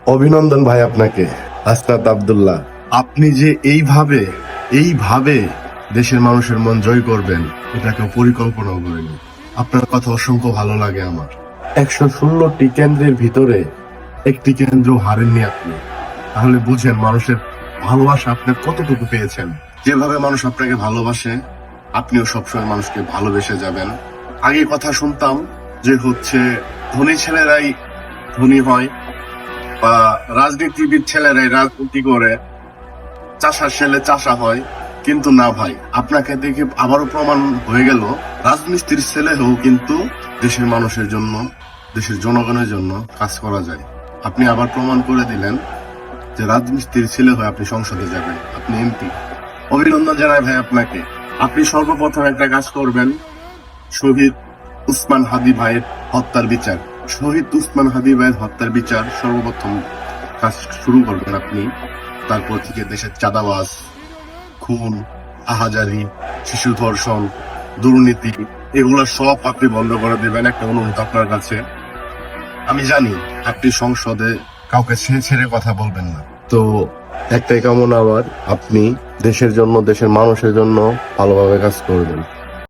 অভিনন্দন ভাই আপনাকে, আসনাদ আব্দুল্লাহ। আপনি যে এইভাবে দেশের মানুষের মন জয় করবেন, এটা কেউ পরিকল্পনাও করেনি। আপনার কথা অসংখ্য ভালো লাগে আমার। 116টি কেন্দ্রের ভিতরে একটি কেন্দ্র হারেননি আপনি। তাহলে বুঝেন মানুষের ভালোবাসা আপনি কতটুকু পেয়েছেন। যেভাবে মানুষ আপনাকে ভালোবাসে, আপনিও সবসময় মানুষকে ভালোবেসে যাবেন। আগে কথা শুনতাম যে ধনী ছেলেরাই ধনী হয়, বা রাজনীতিবিদ ছেলেরাই রাজনীতি করে, চাষার ছেলে চাষা হয়। কিন্তু না ভাই, আপনাকে দেখে আবারও প্রমাণ হয়ে গেল রাজমিস্ত্রির ছেলে হয়েও কিন্তু দেশের মানুষের জন্য, দেশের জনগণের জন্য কাজ করা যায়। আপনি আবার প্রমাণ করে দিলেন যে রাজমিস্ত্রির ছেলে হয়ে আপনি সংসদে যাবেন, আপনি এমপি। অভিনন্দন জানাই ভাই আপনাকে। আপনি সর্বপ্রথম একটা কাজ করবেন, শহীদ উসমান হাদি ভাইয়ের হত্যার বিচার। শহীদ উসমান হাদি ভাইয়ের হত্যার বিচার সর্বপ্রথম কাজ শুরু করবেন আপনি। তারপর থেকে দেশের চাঁদাবাজ, খুন, আহাজারি, শিশু ধর্ষণ, দুর্নীতি, এগুলো সব আপনি বন্ধ করে দেবেন। একটা অনুরোধ আপনার কাছে, আমি জানি আপনি সংসদে কাউকে ছেড়ে কথা বলবেন না, তো একটাই কামনা আমার, আপনি দেশের জন্য, দেশের মানুষের জন্য ভালোভাবে কাজ করবেন।